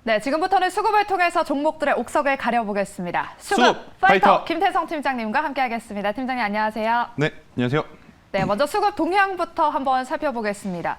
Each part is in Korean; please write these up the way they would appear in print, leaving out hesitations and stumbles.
네, 지금부터는 수급을 통해서 종목들의 옥석을 가려보겠습니다. 수급 수급 파이터 파이터. 김태성 팀장님과 함께하겠습니다. 팀장님 안녕하세요. 네, 안녕하세요. 네, 먼저 수급 동향부터 한번 살펴보겠습니다.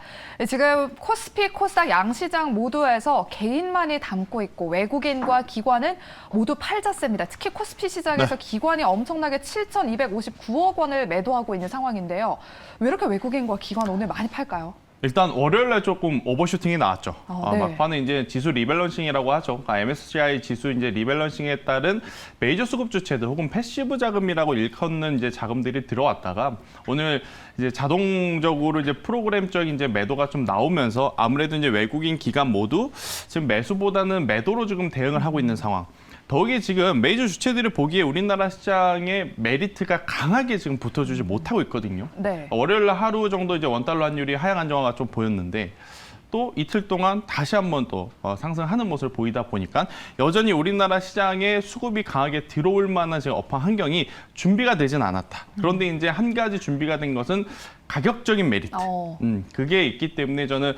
지금 코스피, 코스닥 양시장 모두에서 개인만이 담고 있고 외국인과 기관은 모두 팔자세입니다. 특히 코스피 시장에서 기관이 엄청나게 7,259억 원을 매도하고 있는 상황인데요. 왜 이렇게 외국인과 기관 오늘 많이 팔까요? 일단 월요일에 조금 오버슈팅이 나왔죠. 네. 막판에 이제 지수 리밸런싱이라고 하죠. 그러니까 MSCI 지수 이제 리밸런싱에 따른 메이저 수급 주체들 혹은 패시브 자금이라고 일컫는 이제 자금들이 들어왔다가 오늘 이제 자동적으로 이제 프로그램적인 이제 매도가 좀 나오면서 아무래도 이제 외국인 기관 모두 지금 매수보다는 매도로 지금 대응을 하고 있는 상황. 더욱이 지금 메이저 주체들이 보기에 우리나라 시장에 메리트가 강하게 지금 붙어주지 못하고 있거든요. 네. 월요일 날 하루 정도 이제 원달러 환율이 하향 안정화가 좀 보였는데 또 이틀 동안 다시 한번 또 상승하는 모습을 보이다 보니까 여전히 우리나라 시장에 수급이 강하게 들어올 만한 지금 업황 환경이 준비가 되진 않았다. 그런데 이제 한 가지 준비가 된 것은 가격적인 메리트. 그게 있기 때문에 저는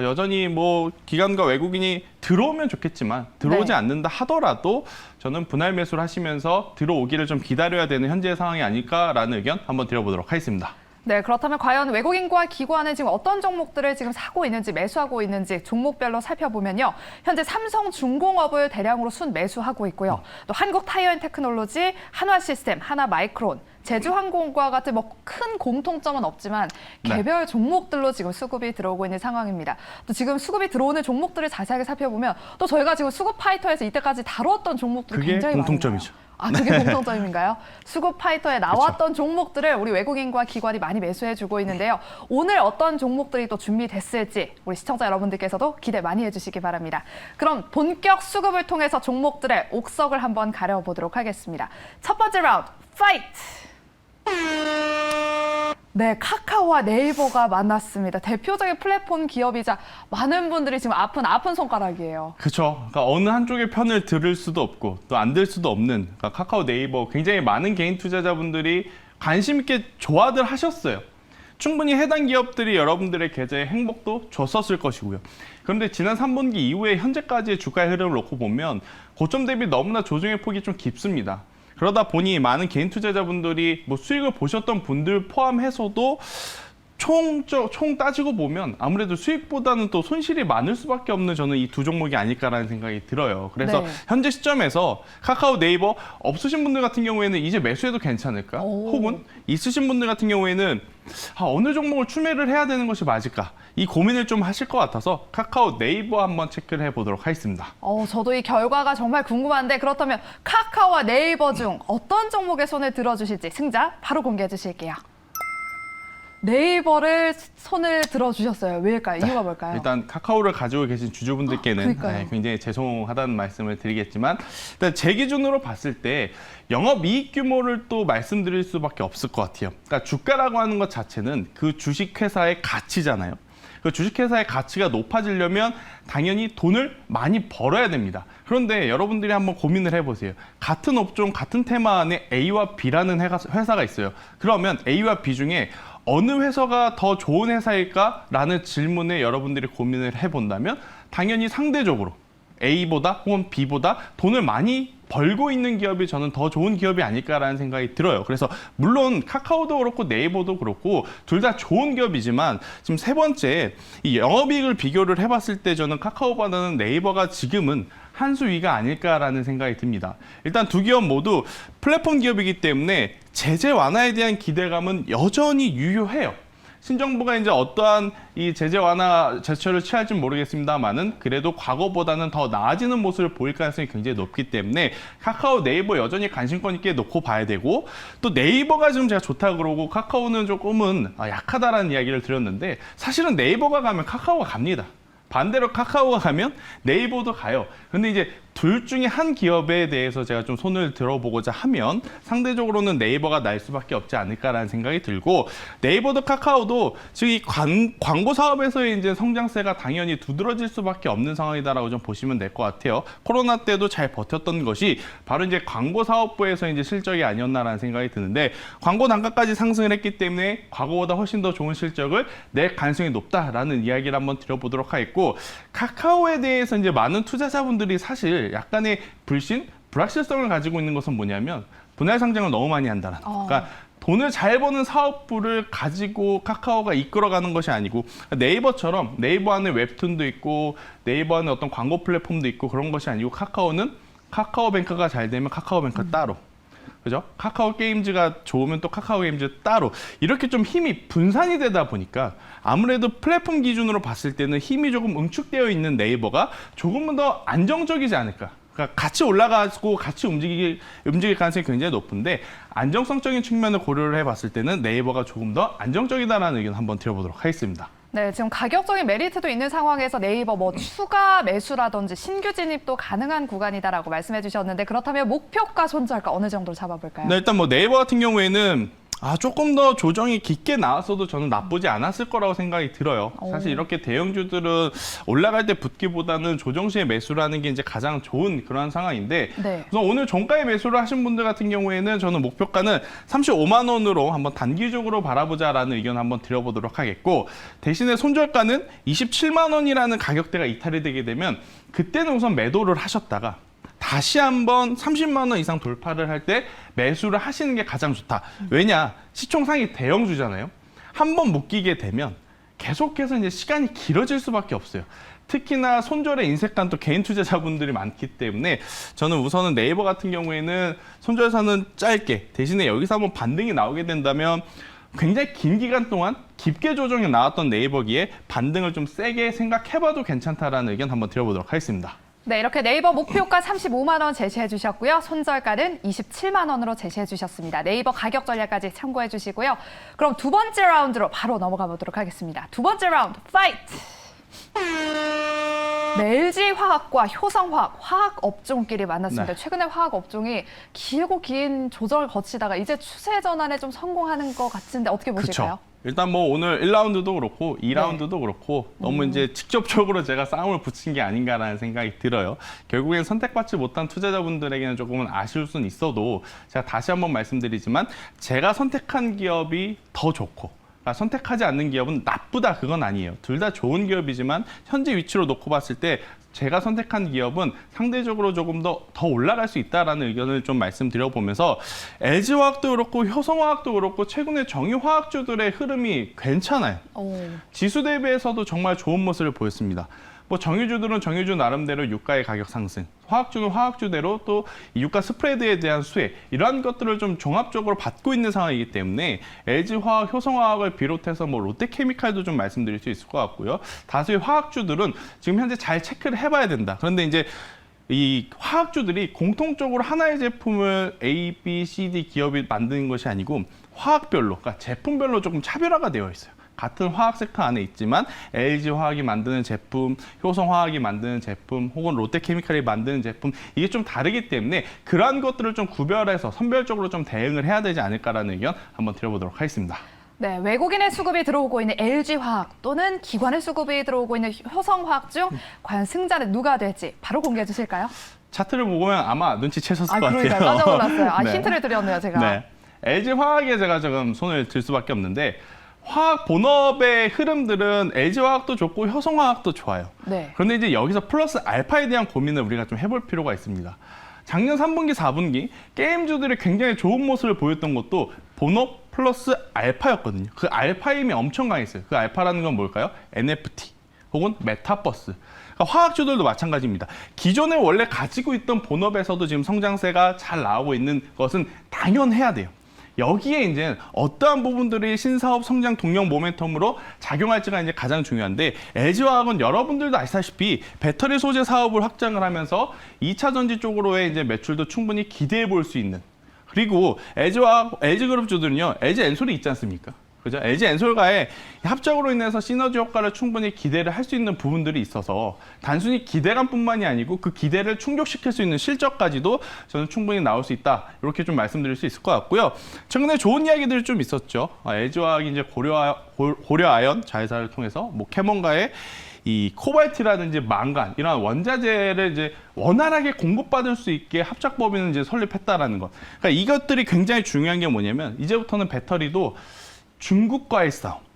여전히 뭐 기관과 외국인이 들어오면 좋겠지만 들어오지 않는다 하더라도 저는 분할 매수를 하시면서 들어오기를 좀 기다려야 되는 현재 상황이 아닐까라는 의견 한번 드려보도록 하겠습니다. 네, 그렇다면 과연 외국인과 기관은 지금 어떤 종목들을 지금 사고 있는지 매수하고 있는지 종목별로 살펴보면요. 현재 삼성중공업을 대량으로 순매수하고 있고요. 또 한국타이어앤테크놀로지, 한화시스템, 하나마이크론, 제주항공과 같은 뭐 큰 공통점은 없지만 개별 종목들로 지금 수급이 들어오고 있는 상황입니다. 또 지금 수급이 들어오는 종목들을 자세하게 살펴보면 또 저희가 지금 수급 파이터에서 이때까지 다루었던 종목들이 그게 굉장히 공통점이죠. 많아요. 아, 그게 공통점인가요? 수급 파이터에 나왔던 종목들을 우리 외국인과 기관이 많이 매수해주고 있는데요. 오늘 어떤 종목들이 또 준비됐을지 우리 시청자 여러분들께서도 기대 많이 해주시기 바랍니다. 그럼 본격 수급을 통해서 종목들의 옥석을 한번 가려보도록 하겠습니다. 첫 번째 라운드, 파이트! 네, 카카오와 네이버가 만났습니다. 대표적인 플랫폼 기업이자 많은 분들이 지금 아픈 손가락이에요. 그렇죠. 그러니까 어느 한쪽의 편을 들을 수도 없고 또 안 들 수도 없는 그러니까 카카오 네이버 굉장히 많은 개인 투자자분들이 관심 있게 좋아들 하셨어요. 충분히 해당 기업들이 여러분들의 계좌에 행복도 줬었을 것이고요. 그런데 지난 3분기 이후에 현재까지의 주가의 흐름을 놓고 보면 고점 대비 너무나 조정의 폭이 좀 깊습니다. 그러다 보니 많은 개인 투자자분들이 뭐 수익을 보셨던 분들 포함해서도 총 따지고 보면 아무래도 수익보다는 또 손실이 많을 수밖에 없는 저는 이 두 종목이 아닐까라는 생각이 들어요. 그래서 현재 시점에서 카카오 네이버 없으신 분들 같은 경우에는 이제 매수해도 괜찮을까? 혹은 있으신 분들 같은 경우에는 어느 종목을 추매를 해야 되는 것이 맞을까? 이 고민을 좀 하실 것 같아서 카카오 네이버 한번 체크를 해보도록 하겠습니다. 저도 이 결과가 정말 궁금한데 그렇다면 카카오와 네이버 중 어떤 종목에 손을 들어주실지 승자 바로 공개해 주실게요. 네이버를 손을 들어주셨어요. 왜일까요? 이유가 뭘까요? 일단 카카오를 가지고 계신 주주분들께는 굉장히 죄송하다는 말씀을 드리겠지만 일단 제 기준으로 봤을 때 영업이익 규모를 또 말씀드릴 수밖에 없을 것 같아요. 그러니까 주가라고 하는 것 자체는 그 주식회사의 가치잖아요. 그 주식회사의 가치가 높아지려면 당연히 돈을 많이 벌어야 됩니다. 그런데 여러분들이 한번 고민을 해보세요. 같은 업종, 같은 테마 안에 A와 B라는 회사가 있어요. 그러면 A와 B 중에 어느 회사가 더 좋은 회사일까라는 질문에 여러분들이 고민을 해본다면 당연히 상대적으로 A보다 혹은 B보다 돈을 많이 벌고 있는 기업이 저는 더 좋은 기업이 아닐까라는 생각이 들어요. 그래서 물론 카카오도 그렇고 네이버도 그렇고 둘 다 좋은 기업이지만 지금 세 번째 이 영업이익을 비교를 해봤을 때 저는 카카오보다는 네이버가 지금은 한 수 위가 아닐까라는 생각이 듭니다. 일단 두 기업 모두 플랫폼 기업이기 때문에 제재 완화에 대한 기대감은 여전히 유효해요. 신정부가 이제 어떠한 이 제재 완화 제스처를 취할지는 모르겠습니다만은 그래도 과거보다는 더 나아지는 모습을 보일 가능성이 굉장히 높기 때문에 카카오 네이버 여전히 관심권 있게 놓고 봐야 되고 또 네이버가 지금 제가 좋다 그러고 카카오는 조금은 약하다라는 이야기를 드렸는데 사실은 네이버가 가면 카카오가 갑니다. 반대로 카카오가 가면 네이버도 가요. 근데 이제 둘 중에 한 기업에 대해서 제가 좀 손을 들어보고자 하면 상대적으로는 네이버가 날 수밖에 없지 않을까라는 생각이 들고, 네이버도 카카오도 지금 이 광고 사업에서의 이제 성장세가 당연히 두드러질 수밖에 없는 상황이다라고 좀 보시면 될 것 같아요. 코로나 때도 잘 버텼던 것이 바로 이제 광고 사업부에서 이제 실적이 아니었나라는 생각이 드는데, 광고 단가까지 상승을 했기 때문에 과거보다 훨씬 더 좋은 실적을 낼 가능성이 높다라는 이야기를 한번 드려보도록 하겠고, 카카오에 대해서 이제 많은 투자자분들이 사실 약간의 불확실성을 가지고 있는 것은 뭐냐면 분할 상장을 너무 많이 한다는 거. 그러니까 돈을 잘 버는 사업부를 가지고 카카오가 이끌어가는 것이 아니고, 네이버처럼 네이버 안에 웹툰도 있고 네이버 안에 어떤 광고 플랫폼도 있고 그런 것이 아니고, 카카오는 카카오뱅크가 잘 되면 카카오뱅크 따로, 그죠? 카카오 게임즈가 좋으면 또 카카오 게임즈 따로, 이렇게 좀 힘이 분산이 되다 보니까 아무래도 플랫폼 기준으로 봤을 때는 힘이 조금 응축되어 있는 네이버가 조금은 더 안정적이지 않을까. 그러니까 같이 올라가고 같이 움직일 가능성이 굉장히 높은데, 안정성적인 측면을 고려를 해봤을 때는 네이버가 조금 더 안정적이다라는 의견 한번 드려보도록 하겠습니다. 네, 지금 가격적인 메리트도 있는 상황에서 네이버 뭐 추가 매수라든지 신규 진입도 가능한 구간이다라고 말씀해 주셨는데, 그렇다면 목표가 손절가 어느 정도로 잡아볼까요? 네, 일단 뭐 네이버 같은 경우에는 조금 더 조정이 깊게 나왔어도 저는 나쁘지 않았을 거라고 생각이 들어요. 사실 이렇게 대형주들은 올라갈 때 붙기보다는 조정 시에 매수라는 게 이제 가장 좋은 그런 상황인데, 네. 그래서 오늘 종가에 매수를 하신 분들 같은 경우에는 저는 목표가는 35만 원으로 한번 단기적으로 바라보자라는 의견 한번 드려보도록 하겠고, 대신에 손절가는 27만 원이라는 가격대가 이탈이 되게 되면 그때는 우선 매도를 하셨다가 다시 한번 30만 원 이상 돌파를 할 때 매수를 하시는 게 가장 좋다. 왜냐? 시총상이 대형주잖아요. 한번 묶이게 되면 계속해서 이제 시간이 길어질 수밖에 없어요. 특히나 손절에 인색한 또 개인 투자자분들이 많기 때문에 저는 우선은 네이버 같은 경우에는 손절사는 짧게, 대신에 여기서 한번 반등이 나오게 된다면 굉장히 긴 기간 동안 깊게 조정이 나왔던 네이버기에 반등을 좀 세게 생각해봐도 괜찮다라는 의견 한번 드려보도록 하겠습니다. 네, 이렇게 네이버 목표가 35만 원 제시해 주셨고요. 손절가는 27만 원으로 제시해 주셨습니다. 네이버 가격 전략까지 참고해 주시고요. 그럼 두 번째 라운드로 바로 넘어가 보도록 하겠습니다. 두 번째 라운드, 파이트! 네, LG화학과 효성화학, 화학 업종끼리 만났습니다. 네. 최근에 화학 업종이 길고 긴 조정을 거치다가 이제 추세 전환에 좀 성공하는 것 같은데 어떻게 보실까요? 그쵸. 일단 뭐 오늘 1라운드도 그렇고 2라운드도 그렇고 너무 이제 직접적으로 제가 싸움을 붙인 게 아닌가라는 생각이 들어요. 결국엔 선택받지 못한 투자자분들에게는 조금은 아쉬울 수는 있어도, 제가 다시 한번 말씀드리지만 제가 선택한 기업이 더 좋고 선택하지 않는 기업은 나쁘다, 그건 아니에요. 둘 다 좋은 기업이지만 현재 위치로 놓고 봤을 때 제가 선택한 기업은 상대적으로 조금 더 올라갈 수 있다라는 의견을 좀 말씀드려보면서, LG화학도 그렇고 효성화학도 그렇고 최근에 정유화학주들의 흐름이 괜찮아요. 지수 대비해서도 정말 좋은 모습을 보였습니다. 뭐 정유주들은 정유주 나름대로 유가의 가격 상승, 화학주는 화학주대로 또 유가 스프레드에 대한 수혜, 이러한 것들을 좀 종합적으로 받고 있는 상황이기 때문에 LG화학, 효성화학을 비롯해서 뭐 롯데케미칼도 좀 말씀드릴 수 있을 것 같고요. 다수의 화학주들은 지금 현재 잘 체크를 해봐야 된다. 그런데 이제 이 화학주들이 공통적으로 하나의 제품을 A, B, C, D 기업이 만드는 것이 아니고 화학별로, 그러니까 제품별로 조금 차별화가 되어 있어요. 같은 화학 섹터 안에 있지만 LG화학이 만드는 제품, 효성화학이 만드는 제품, 혹은 롯데케미칼이 만드는 제품, 이게 좀 다르기 때문에 그러한 것들을 좀 구별해서 선별적으로 좀 대응을 해야 되지 않을까라는 의견 한번 드려보도록 하겠습니다. 네, 외국인의 수급이 들어오고 있는 LG화학 또는 기관의 수급이 들어오고 있는 효성화학 중 과연 승자는 누가 될지 바로 공개해 주실까요? 차트를 보면 아마 눈치채셨을 것 같아요. 그러니까 깜짝 놀랐어요. 네. 힌트를 드렸네요, 제가. 네. LG화학에 제가 지금 손을 들 수밖에 없는데, 화학 본업의 흐름들은 LG화학도 좋고 효성화학도 좋아요. 네. 그런데 이제 여기서 플러스 알파에 대한 고민을 우리가 좀 해볼 필요가 있습니다. 작년 3분기, 4분기 게임주들이 굉장히 좋은 모습을 보였던 것도 본업 플러스 알파였거든요. 그 알파 힘이 엄청 강했어요. 그 알파라는 건 뭘까요? NFT 혹은 메타버스. 그러니까 화학주들도 마찬가지입니다. 기존에 원래 가지고 있던 본업에서도 지금 성장세가 잘 나오고 있는 것은 당연해야 돼요. 여기에 이제 어떠한 부분들이 신사업 성장 동력 모멘텀으로 작용할지가 이제 가장 중요한데, LG화학은 여러분들도 아시다시피 배터리 소재 사업을 확장을 하면서 2차 전지 쪽으로의 이제 매출도 충분히 기대해 볼 수 있는, 그리고 LG그룹주들은요, LG 엔솔이 있지 않습니까? 그죠? LG 엔솔과의 합작으로 인해서 시너지 효과를 충분히 기대를 할 수 있는 부분들이 있어서 단순히 기대감뿐만이 아니고 그 기대를 충족시킬 수 있는 실적까지도 저는 충분히 나올 수 있다. 이렇게 좀 말씀드릴 수 있을 것 같고요. 최근에 좋은 이야기들이 좀 있었죠. LG화학이 이제 고려아연 자회사를 통해서 뭐 캐몬과의 이 코발트라든지 망간 이런 원자재를 이제 원활하게 공급받을 수 있게 합작 법인을 이제 설립했다라는 것. 그러니까 이것들이 굉장히 중요한 게 뭐냐면 이제부터는 배터리도 중국과의 싸움.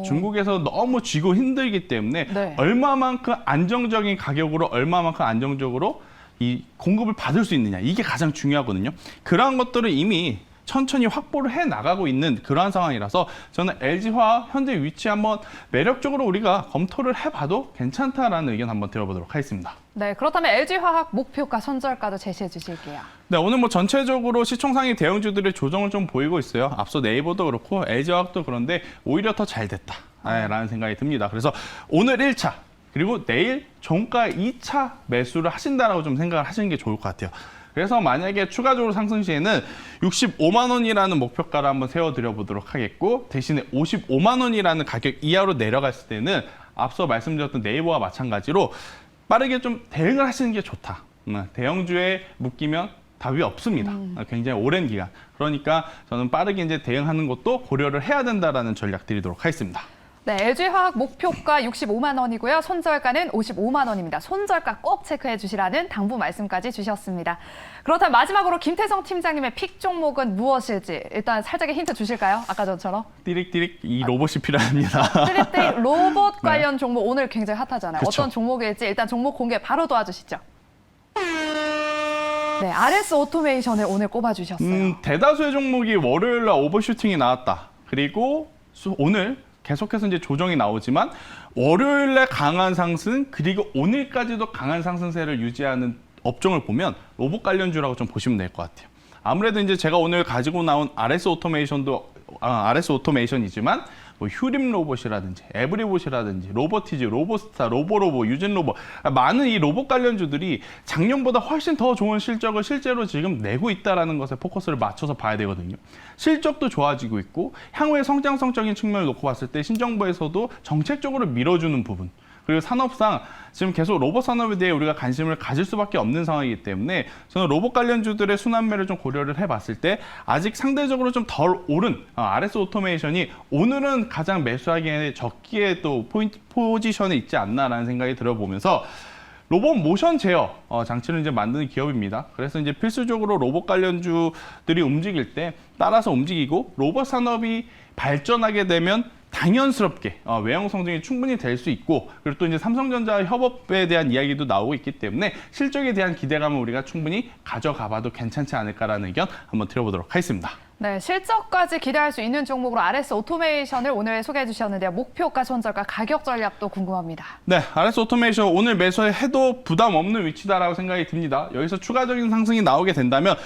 중국에서 너무 쥐고 힘들기 때문에 네. 얼마만큼 안정적인 가격으로 얼마만큼 안정적으로 이 공급을 받을 수 있느냐 이게 가장 중요하거든요. 그러한 것들을 이미 천천히 확보를 해 나가고 있는 그러한 상황이라서 저는 LG화학 현재 위치 한번 매력적으로 우리가 검토를 해봐도 괜찮다라는 의견 한번 들어보도록 하겠습니다. 네, 그렇다면 LG화학 목표가 손절가도 제시해 주실게요. 네, 오늘 뭐 전체적으로 시총상위 대형주들의 조정을 좀 보이고 있어요. 앞서 네이버도 그렇고 LG화학도 그런데 오히려 더 잘 됐다라는 생각이 듭니다. 그래서 오늘 1차 그리고 내일 종가 2차 매수를 하신다라고 좀 생각을 하시는 게 좋을 것 같아요. 그래서 만약에 추가적으로 상승 시에는 65만 원이라는 목표가를 한번 세워드려 보도록 하겠고 대신에 55만 원이라는 가격 이하로 내려갔을 때는 앞서 말씀드렸던 네이버와 마찬가지로 빠르게 좀 대응을 하시는 게 좋다. 대형주에 묶이면 답이 없습니다. 굉장히 오랜 기간. 그러니까 저는 빠르게 이제 대응하는 것도 고려를 해야 된다라는 전략 드리도록 하겠습니다. 네, LG화학 목표가 65만 원이고요. 손절가는 55만 원입니다. 손절가 꼭 체크해 주시라는 당부 말씀까지 주셨습니다. 그렇다면 마지막으로 김태성 팀장님의 픽 종목은 무엇일지 일단 살짝의 힌트 주실까요? 아까 전처럼. 띠릭띠릭 이 로봇이 필요합니다. 띠릭띠릭 로봇 관련 종목 오늘 굉장히 핫하잖아요. 그쵸. 어떤 종목일지 일단 종목 공개 바로 도와주시죠. 네, RS 오토메이션을 오늘 꼽아주셨어요. 대다수의 종목이 월요일 날 오버슈팅이 나왔다. 그리고 오늘 계속해서 이제 조정이 나오지만 월요일에 강한 상승 그리고 오늘까지도 강한 상승세를 유지하는 업종을 보면 로봇 관련주라고 좀 보시면 될 것 같아요. 아무래도 이제 제가 오늘 가지고 나온 RS 오토메이션이지만 뭐 휴림 로봇이라든지 에브리봇이라든지 로보티즈, 로보스타, 로보로보, 유진로보 많은 이 로봇 관련주들이 작년보다 훨씬 더 좋은 실적을 실제로 지금 내고 있다는 것에 포커스를 맞춰서 봐야 되거든요. 실적도 좋아지고 있고 향후의 성장성적인 측면을 놓고 봤을 때 신정부에서도 정책적으로 밀어주는 부분 그리고 산업상 지금 계속 로봇 산업에 대해 우리가 관심을 가질 수밖에 없는 상황이기 때문에 저는 로봇 관련주들의 순환매를 좀 고려를 해봤을 때 아직 상대적으로 좀 덜 오른 RS 오토메이션이 오늘은 가장 매수하기에 적기에 또 포지션에 있지 않나라는 생각이 들어보면서 로봇 모션 제어 장치를 이제 만드는 기업입니다. 그래서 이제 필수적으로 로봇 관련주들이 움직일 때 따라서 움직이고 로봇 산업이 발전하게 되면 당연스럽게 외형 성장이 충분히 될 수 있고 그리고 또 이제 삼성전자 협업에 대한 이야기도 나오고 있기 때문에 실적에 대한 기대감을 우리가 충분히 가져가봐도 괜찮지 않을까라는 의견 한번 드려보도록 하겠습니다. 네, 실적까지 기대할 수 있는 종목으로 RS 오토메이션을 오늘 소개해 주셨는데요. 목표가 손절가 가격 전략도 궁금합니다. 네, RS 오토메이션 오늘 매수해도 부담 없는 위치다라고 생각이 듭니다. 여기서 추가적인 상승이 나오게 된다면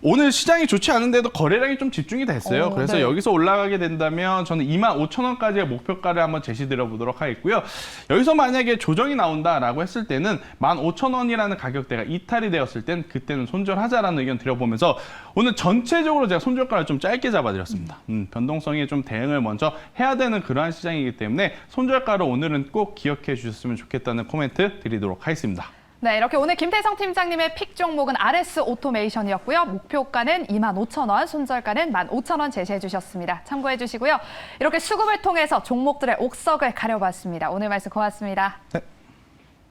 오늘 시장이 좋지 않은데도 거래량이 좀 집중이 됐어요. 그래서 네. 여기서 올라가게 된다면 저는 25,000원까지의 목표가를 한번 제시드려 보도록 하겠고요. 여기서 만약에 조정이 나온다라고 했을 때는 15,000원이라는 가격대가 이탈이 되었을 땐 그때는 손절하자라는 의견 드려보면서 오늘 전체적으로 제가 손절가를 좀 짧게 잡아드렸습니다. 변동성에 좀 대응을 먼저 해야 되는 그러한 시장이기 때문에 손절가를 오늘은 꼭 기억해 주셨으면 좋겠다는 코멘트 드리도록 하겠습니다. 네, 이렇게 오늘 김태성 팀장님의 픽 종목은 RS 오토메이션이었고요. 목표가는 25,000원, 손절가는 15,000원 제시해 주셨습니다. 참고해 주시고요. 이렇게 수급을 통해서 종목들의 옥석을 가려봤습니다. 오늘 말씀 고맙습니다. 네.